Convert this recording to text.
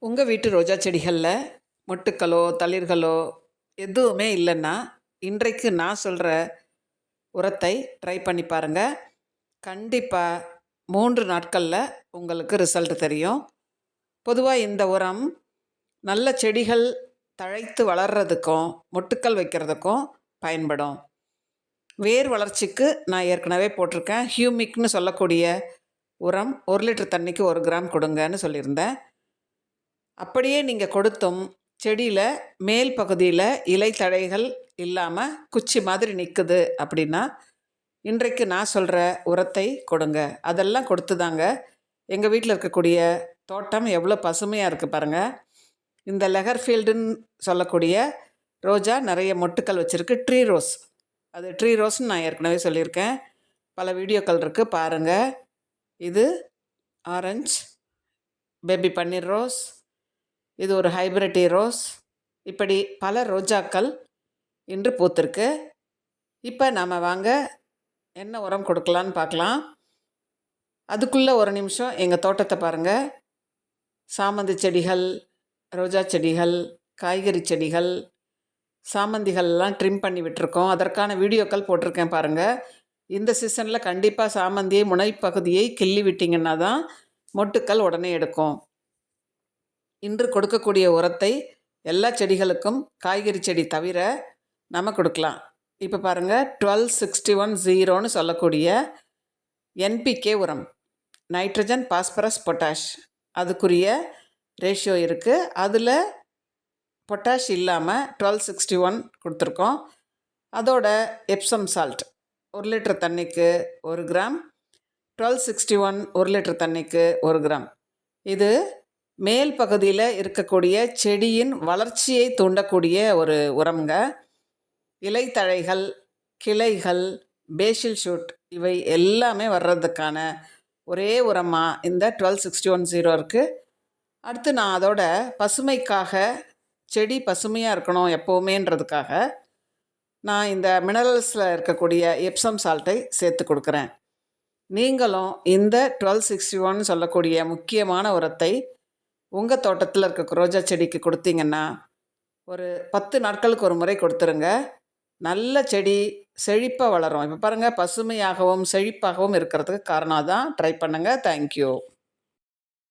உங்கள் வீட்டு ரோஜா செடிகளில் மொட்டுக்களோ தளிர்களோ எதுவுமே இல்லைன்னா இன்றைக்கு நான் சொல்கிற உரத்தை ட்ரை பண்ணி பாருங்கள். கண்டிப்பாக 3 நாட்களில் உங்களுக்கு ரிசல்ட் தெரியும். பொதுவாக இந்த உரம் நல்ல செடிகள் தழைத்து வளர்கிறதுக்கும் மொட்டுக்கள் வைக்கிறதுக்கும் பயன்படும். வேர் வளர்ச்சிக்கு நான் ஏற்கனவே போட்டிருக்கேன். ஹியூமிக்னு சொல்லக்கூடிய உரம் 1 லிட்டர் தண்ணிக்கு 1 கிராம் கொடுங்கன்னு சொல்லியிருந்தேன். அப்படியே நீங்கள் கொடுத்தும் செடியில் மேல் பகுதியில் இலை தழைகள் இல்லாமல் குச்சி மாதிரி நிற்குது அப்படின்னா இன்றைக்கு நான் சொல்கிற உரத்தை கொடுங்க. அதெல்லாம் கொடுத்து தாங்க எங்கள் வீட்டில் இருக்கக்கூடிய தோட்டம் எவ்வளோ பசுமையாக இருக்குது பாருங்கள். இந்த லெகர்ஃபீல்டுன்னு சொல்லக்கூடிய ரோஜா நிறைய மொட்டுக்கள் வச்சுருக்கு. ட்ரீ ரோஸ், அது ட்ரீ ரோஸ்ன்னு நான் ஏற்கனவே சொல்லியிருக்கேன். பல வீடியோக்கள் இருக்குது பாருங்கள். இது ஆரஞ்சு பேபி பன்னீர் ரோஸ், இது ஒரு ஹைப்ரிட்டி ரோஸ். இப்படி பல ரோஜாக்கள் இன்று பூத்திருக்கு. இப்போ நாம் வாங்க என்ன உரம் கொடுக்கலான்னு பார்க்கலாம். அதுக்குள்ளே ஒரு நிமிஷம் எங்கள் தோட்டத்தை பாருங்கள். சாமந்தி செடிகள், ரோஜா செடிகள், காய்கறி செடிகள், சாமந்திகள்லாம் ட்ரிம் பண்ணி விட்டுருக்கோம். அதற்கான வீடியோக்கள் போட்டிருக்கேன் பாருங்கள். இந்த சீசனில் கண்டிப்பாக சாமந்தியை முனைப்பகுதியை கிள்ளி விட்டிங்கன்னா தான் மொட்டுக்கள் உடனே எடுக்கும். இன்று கொடுக்கக்கூடிய உரத்தை எல்லா செடிகளுக்கும் காய்கறி செடி தவிர நம்ம கொடுக்கலாம். இப்போ பாருங்கள், 1261-0ன்னு சொல்லக்கூடிய என்பிகே உரம், நைட்ரஜன் பாஸ்பரஸ் பொட்டாஷ், அதுக்குரிய ரேஷியோ இருக்குது. அதில் பொட்டாஷ் இல்லாமல் 1261 கொடுத்துருக்கோம். அதோட எப்சம் சால்ட் 1 லிட்டர் தண்ணிக்கு 1 கிராம், 1261 1 லிட்டர் தண்ணிக்கு 1 கிராம். இது மேல் பகுதியில் இருக்கக்கூடிய செடியின் வளர்ச்சியை தூண்டக்கூடிய ஒரு உரம்ங்க. இலைத்தழைகள், கிளைகள், பேசில் ஷூட் இவை எல்லாமே வர்றதுக்கான ஒரே உரமாக இந்த 1261-0 இருக்குது. அடுத்து நான் அதோட பசுமைக்காக, செடி பசுமையாக இருக்கணும் எப்போவுமேன்றதுக்காக நான் இந்த மினரல்ஸில் இருக்கக்கூடிய எப்சம் சால்ட்டை சேர்த்து கொடுக்குறேன். நீங்களும் இந்த 1261 சொல்லக்கூடிய முக்கியமான உரத்தை உங்கள் தோட்டத்தில் இருக்க ரோஜா செடிக்கு கொடுத்தீங்கன்னா ஒரு 10 நாட்களுக்கு ஒரு முறை கொடுத்துருங்க. நல்ல செடி செழிப்பாக வளரும். இப்போ பாருங்கள், பசுமையாகவும் செழிப்பாகவும் இருக்கிறதுக்கு காரணம் தான். ட்ரை பண்ணுங்கள். தேங்க்யூ.